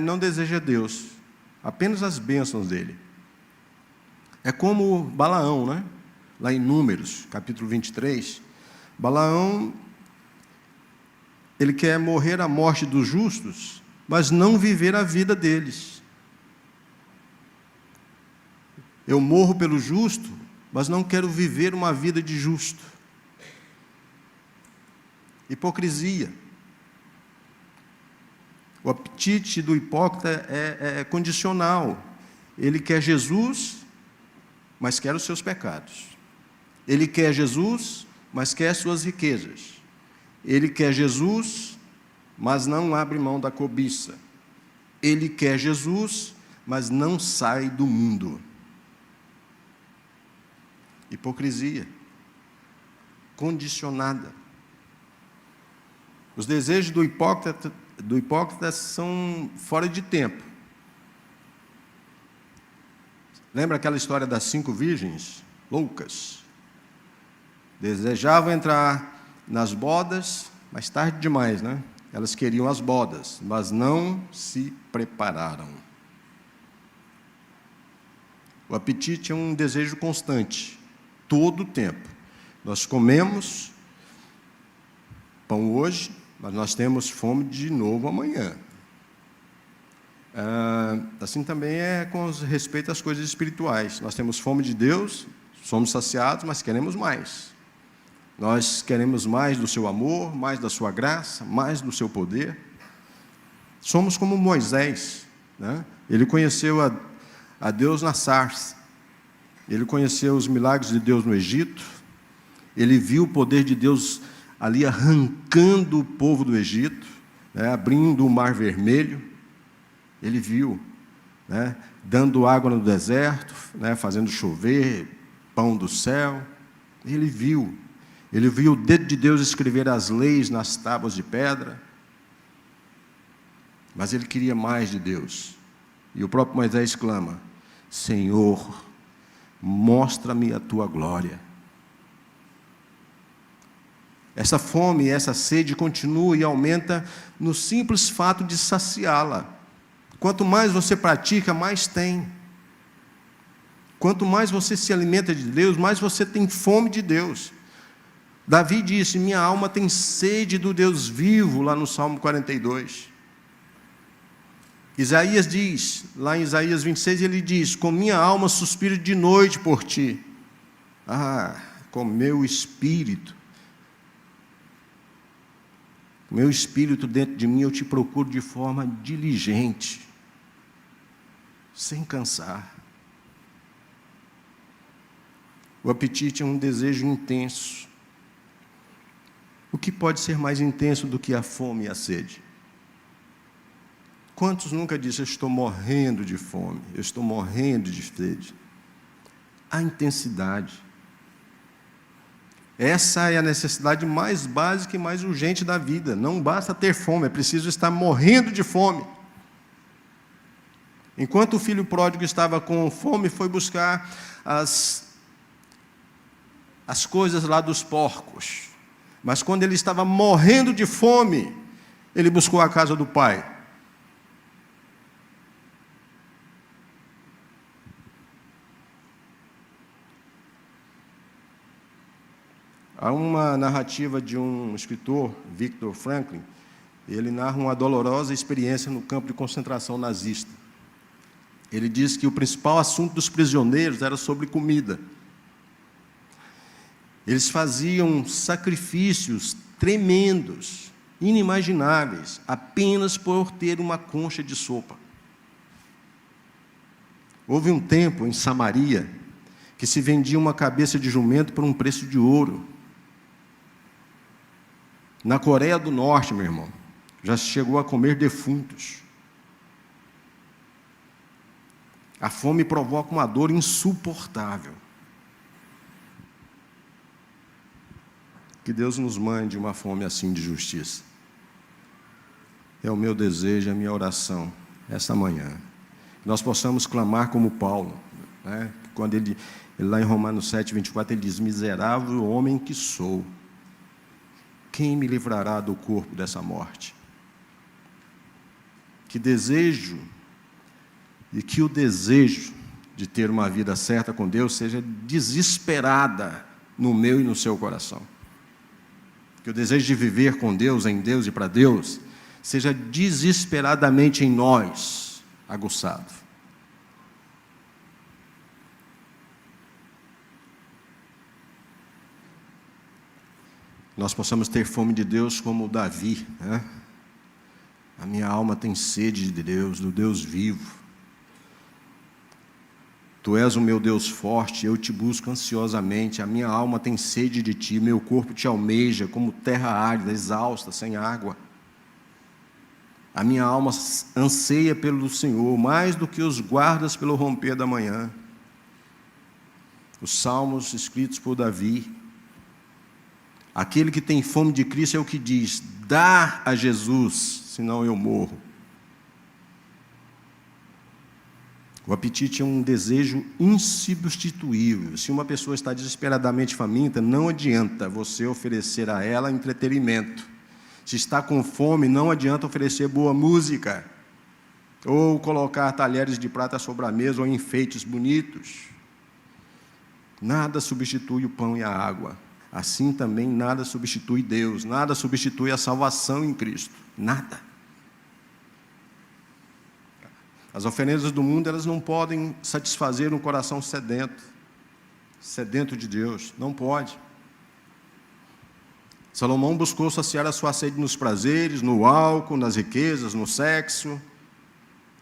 não deseja Deus, apenas as bênçãos dele. É como Balaão, né? Lá em Números, capítulo 23. Balaão, ele quer morrer a morte dos justos, mas não viver a vida deles. Eu morro pelo justo, mas não quero viver uma vida de justo. Hipocrisia. O apetite do hipócrita é condicional. Ele quer Jesus, mas quer os seus pecados. Ele quer Jesus, mas quer suas riquezas. Ele quer Jesus, mas não abre mão da cobiça. Ele quer Jesus, mas não sai do mundo. Hipocrisia. Condicionada. Os desejos do hipócrita são fora de tempo. Lembra aquela história das 5 virgens loucas? Desejavam entrar nas bodas, mas tarde demais, né? Elas queriam as bodas, mas não se prepararam. O apetite é um desejo constante, todo o tempo. Nós comemos pão hoje, mas nós temos fome de novo amanhã. Assim também é com respeito às coisas espirituais. Nós temos fome de Deus, somos saciados, mas queremos mais. Nós queremos mais do seu amor, mais da sua graça, mais do seu poder. Somos como Moisés, né? Ele conheceu a Deus na sarça. Ele conheceu os milagres de Deus no Egito. Ele viu o poder de Deus ali arrancando o povo do Egito, né, abrindo o Mar Vermelho. Ele viu, né, dando água no deserto, né, fazendo chover, pão do céu. Ele viu o dedo de Deus escrever as leis nas tábuas de pedra. Mas ele queria mais de Deus. E o próprio Moisés clama: Senhor, mostra-me a tua glória. Essa fome, essa sede continua e aumenta no simples fato de saciá-la. Quanto mais você pratica, mais tem. Quanto mais você se alimenta de Deus, mais você tem fome de Deus. Davi disse: minha alma tem sede do Deus vivo, lá no Salmo 42. Isaías diz, lá em Isaías 26, ele diz: com minha alma suspiro de noite por ti. Com meu espírito dentro de mim, eu te procuro de forma diligente, sem cansar. O apetite é um desejo intenso. O que pode ser mais intenso do que a fome e a sede? Quantos nunca disseram: eu estou morrendo de fome, eu estou morrendo de sede? A intensidade. Essa é a necessidade mais básica e mais urgente da vida. Não basta ter fome, é preciso estar morrendo de fome. Enquanto o filho pródigo estava com fome, foi buscar as coisas lá dos porcos. Mas quando ele estava morrendo de fome, ele buscou a casa do pai. Há uma narrativa de um escritor, Viktor Frankl, Ele narra uma dolorosa experiência no campo de concentração nazista. Ele diz que o principal assunto dos prisioneiros era sobre comida. Eles faziam sacrifícios tremendos, inimagináveis, apenas por ter uma concha de sopa. Houve um tempo em Samaria que se vendia uma cabeça de jumento por um preço de ouro. Na Coreia do Norte, meu irmão, já se chegou a comer defuntos. A fome provoca uma dor insuportável. Que Deus nos mande uma fome assim de justiça. É o meu desejo, é a minha oração, esta manhã. Nós possamos clamar como Paulo, né? Quando ele lá em Romanos 7, 24, ele diz: miserável homem que sou, quem me livrará do corpo dessa morte? Que desejo, e que o desejo de ter uma vida certa com Deus seja desesperada no meu e no seu coração. Que o desejo de viver com Deus, em Deus e para Deus, seja desesperadamente em nós aguçado. Nós possamos ter fome de Deus como Davi, né? A minha alma tem sede de Deus, do Deus vivo. Tu és o meu Deus forte, eu te busco ansiosamente, a minha alma tem sede de ti, meu corpo te almeja como terra árida, exausta, sem água. A minha alma anseia pelo Senhor, mais do que os guardas pelo romper da manhã. Os salmos escritos por Davi. Aquele que tem fome de Cristo é o que diz: dá a Jesus, senão eu morro. O apetite é um desejo insubstituível. Se uma pessoa está desesperadamente faminta, não adianta você oferecer a ela entretenimento. Se está com fome, não adianta oferecer boa música, ou colocar talheres de prata sobre a mesa, ou enfeites bonitos. Nada substitui o pão e a água. Assim também nada substitui Deus, nada substitui a salvação em Cristo. Nada. As oferendas do mundo, elas não podem satisfazer um coração sedento de Deus. Não pode. Salomão buscou saciar a sua sede nos prazeres, no álcool, nas riquezas, no sexo,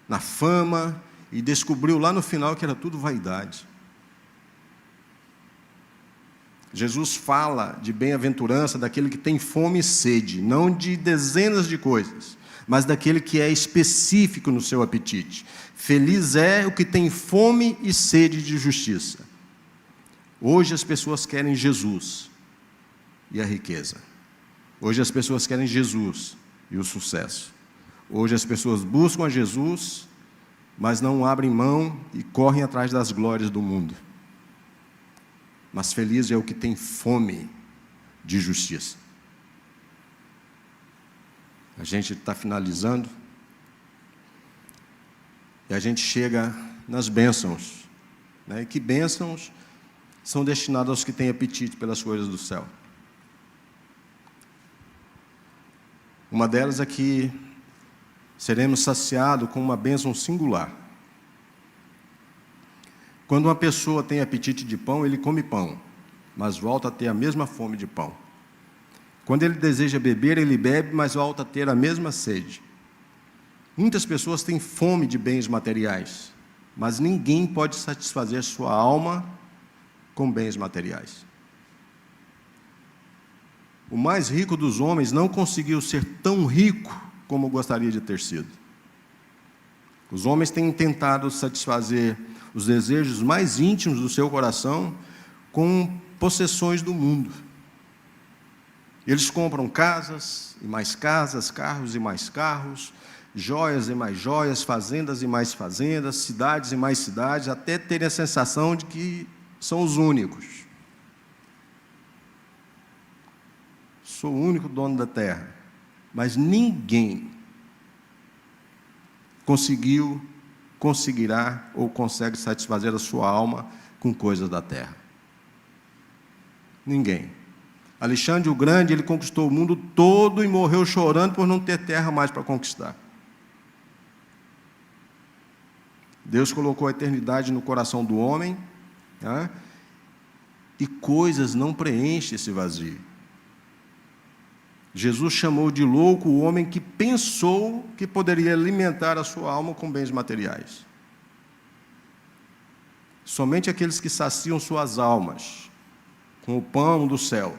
na fama, e descobriu lá no final que era tudo vaidade. Jesus fala de bem-aventurança daquele que tem fome e sede, não de dezenas de coisas, mas daquele que é específico no seu apetite. Feliz é o que tem fome e sede de justiça. Hoje as pessoas querem Jesus e a riqueza. Hoje as pessoas querem Jesus e o sucesso. Hoje as pessoas buscam a Jesus, mas não abrem mão e correm atrás das glórias do mundo. Mas feliz é o que tem fome de justiça. A gente está finalizando, e a gente chega nas bênçãos, né? E que bênçãos são destinadas aos que têm apetite pelas coisas do céu. Uma delas é que seremos saciados com uma bênção singular. Quando uma pessoa tem apetite de pão, ele come pão, mas volta a ter a mesma fome de pão. Quando ele deseja beber, ele bebe, mas volta a ter a mesma sede. Muitas pessoas têm fome de bens materiais, mas ninguém pode satisfazer sua alma com bens materiais. O mais rico dos homens não conseguiu ser tão rico como gostaria de ter sido. Os homens têm tentado satisfazer os desejos mais íntimos do seu coração com possessões do mundo. Eles compram casas e mais casas, carros e mais carros, joias e mais joias, fazendas e mais fazendas, cidades e mais cidades, até terem a sensação de que são os únicos. Sou o único dono da terra. Mas ninguém conseguirá ou consegue satisfazer a sua alma com coisas da terra. Ninguém. Alexandre o Grande, ele conquistou o mundo todo e morreu chorando por não ter terra mais para conquistar. Deus colocou a eternidade no coração do homem, né? E coisas não preenchem esse vazio. Jesus chamou de louco o homem que pensou que poderia alimentar a sua alma com bens materiais. Somente aqueles que saciam suas almas com o pão do céu,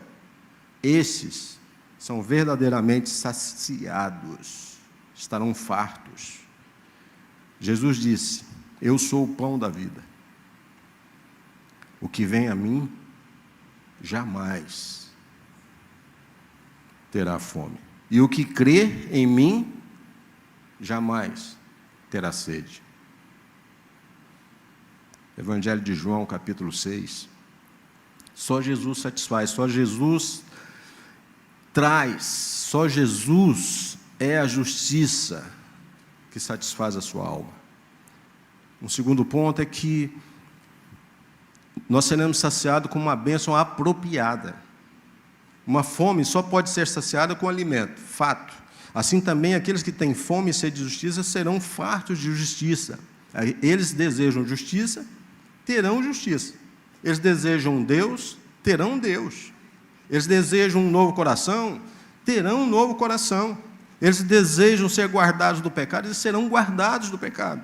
esses são verdadeiramente saciados, estarão fartos. Jesus disse: eu sou o pão da vida. O que vem a mim jamais terá fome. E o que crê em mim jamais terá sede. Evangelho de João, capítulo 6. Só Jesus satisfaz, só Jesus traz, só Jesus é a justiça que satisfaz a sua alma. Um segundo ponto é que nós seremos saciados com uma bênção apropriada. Uma fome só pode ser saciada com alimento, fato. Assim também aqueles que têm fome e sede de justiça serão fartos de justiça. Eles desejam justiça, terão justiça. Eles desejam Deus, terão Deus. Eles desejam um novo coração, terão um novo coração. Eles desejam ser guardados do pecado, eles serão guardados do pecado.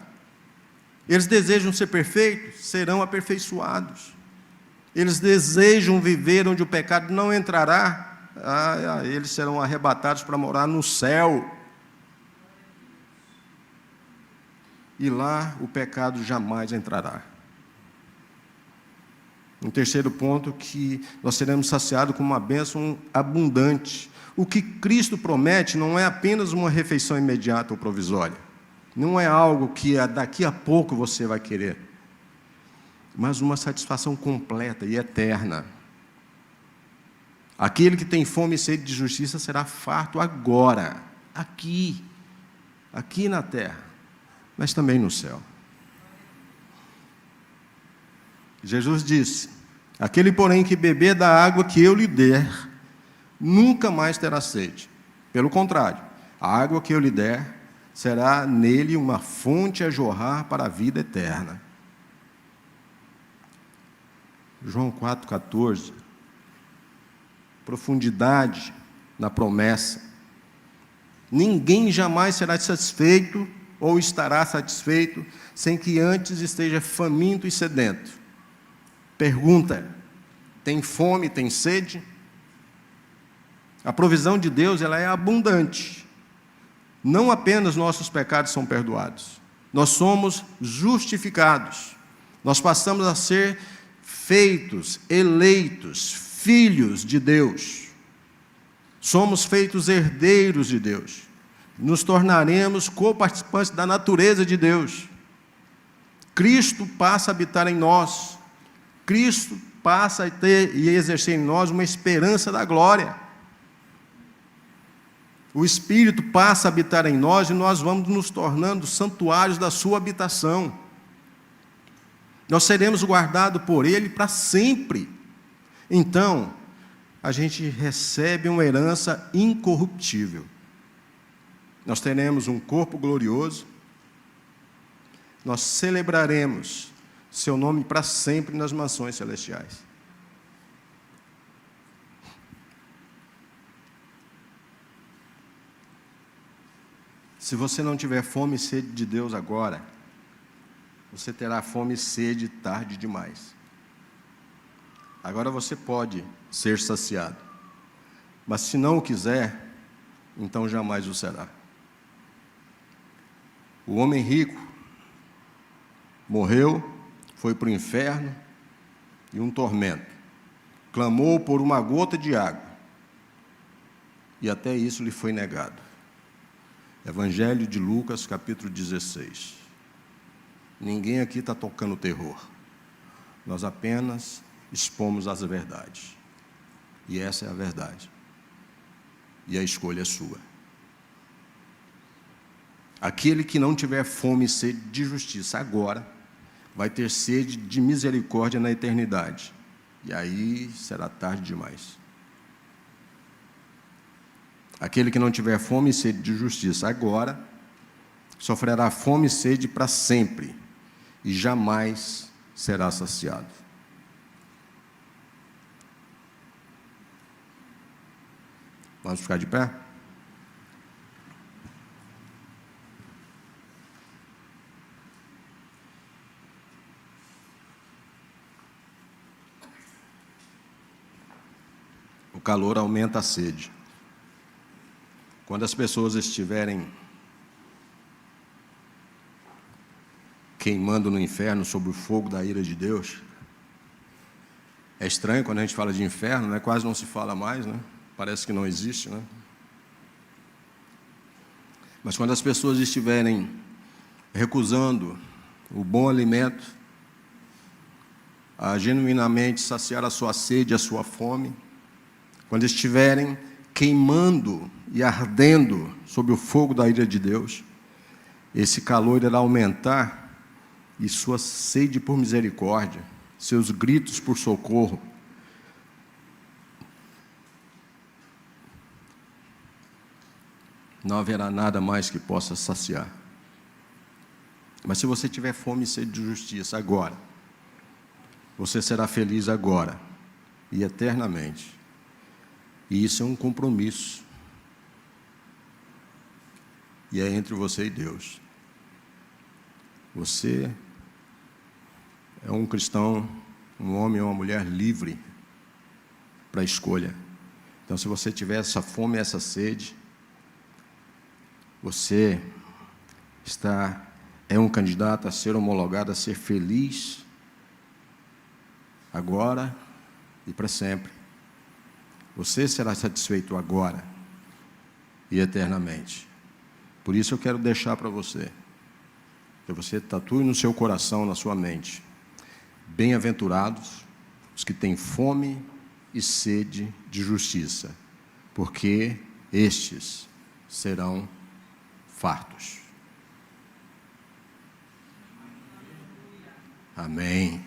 Eles desejam ser perfeitos, serão aperfeiçoados. Eles desejam viver onde o pecado não entrará, eles serão arrebatados para morar no céu. E lá o pecado jamais entrará. Um terceiro ponto, que nós seremos saciados com uma bênção abundante. O que Cristo promete não é apenas uma refeição imediata ou provisória. Não é algo que daqui a pouco você vai querer, mas uma satisfação completa e eterna. Aquele que tem fome e sede de justiça será farto agora, aqui na terra, mas também no céu. Jesus disse: aquele, porém, que beber da água que eu lhe der, nunca mais terá sede. Pelo contrário, a água que eu lhe der será nele uma fonte a jorrar para a vida eterna. João 4,14. Profundidade na promessa. Ninguém jamais será satisfeito ou estará satisfeito sem que antes esteja faminto e sedento. Pergunta: tem fome, tem sede? A provisão de Deus, ela é abundante. Não apenas nossos pecados são perdoados, nós somos justificados. Nós passamos a ser feitos, eleitos, filhos de Deus. Somos feitos herdeiros de Deus. Nos tornaremos coparticipantes da natureza de Deus. Cristo passa a habitar em nós. Cristo passa a ter e exercer em nós uma esperança da glória. O Espírito passa a habitar em nós e nós vamos nos tornando santuários da sua habitação. Nós seremos guardados por Ele para sempre. Então, a gente recebe uma herança incorruptível. Nós teremos um corpo glorioso. Nós celebraremos seu nome para sempre nas mansões celestiais. Se você não tiver fome e sede de Deus agora, você terá fome e sede tarde demais. Agora você pode ser saciado, mas se não o quiser, então jamais o será. O homem rico morreu, foi para o inferno e um tormento. Clamou por uma gota de água, e até isso lhe foi negado. Evangelho de Lucas, capítulo 16. Ninguém aqui está tocando terror. Nós apenas expomos as verdades. E essa é a verdade. E a escolha é sua. Aquele que não tiver fome e sede de justiça agora, vai ter sede de misericórdia na eternidade. E aí será tarde demais. Aquele que não tiver fome e sede de justiça agora, sofrerá fome e sede para sempre, e jamais será saciado. Vamos ficar de pé? O calor aumenta a sede. Quando as pessoas estiverem queimando no inferno sob o fogo da ira de Deus, é estranho quando a gente fala de inferno, né? Quase não se fala mais, né? Parece que não existe, né? Mas quando as pessoas estiverem recusando o bom alimento, a genuinamente saciar a sua sede, a sua fome, quando estiverem queimando e ardendo sob o fogo da ira de Deus, esse calor irá aumentar e sua sede por misericórdia, seus gritos por socorro, não haverá nada mais que possa saciar. Mas se você tiver fome e sede de justiça agora, você será feliz agora e eternamente. E isso é um compromisso. E é entre você e Deus. Você é um cristão, um homem ou uma mulher livre para a escolha. Então, se você tiver essa fome e essa sede, você é um candidato a ser homologado, a ser feliz agora e para sempre. Você será satisfeito agora e eternamente. Por isso eu quero deixar para você, que você tatue no seu coração, na sua mente: bem-aventurados os que têm fome e sede de justiça, porque estes serão fartos. Amém.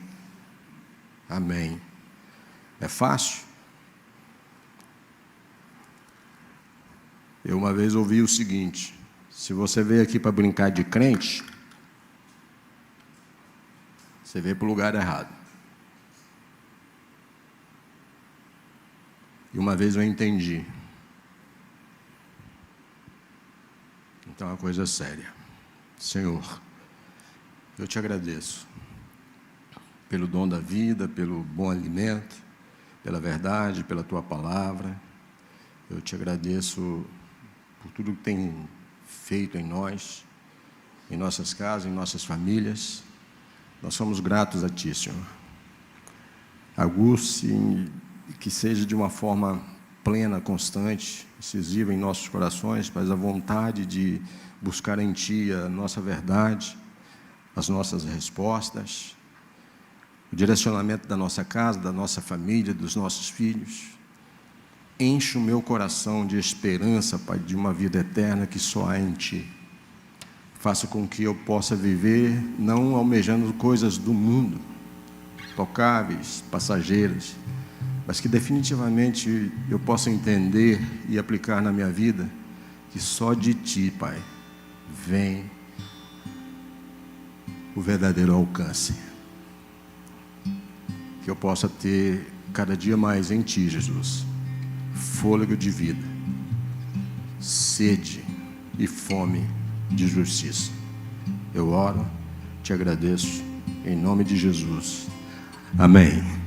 Amém. É fácil? Eu uma vez ouvi o seguinte: se você veio aqui para brincar de crente, você veio para o lugar errado. E uma vez eu entendi. Então, é uma coisa séria. Senhor, eu te agradeço pelo dom da vida, pelo bom alimento, pela verdade, pela tua palavra. Eu te agradeço por tudo que tem feito em nós, em nossas casas, em nossas famílias. Nós somos gratos a ti, Senhor. Aguce que seja de uma forma plena, constante, incisiva em nossos corações, mas a vontade de buscar em ti a nossa verdade, as nossas respostas, o direcionamento da nossa casa, da nossa família, dos nossos filhos. Enche o meu coração de esperança, Pai, de uma vida eterna que só há em ti. Faça com que eu possa viver não almejando coisas do mundo, tocáveis, passageiras, mas que definitivamente eu possa entender e aplicar na minha vida que só de ti, Pai, vem o verdadeiro alcance. Que eu possa ter cada dia mais em ti, Jesus, fôlego de vida, sede e fome de justiça. Eu oro, te agradeço, em nome de Jesus. Amém.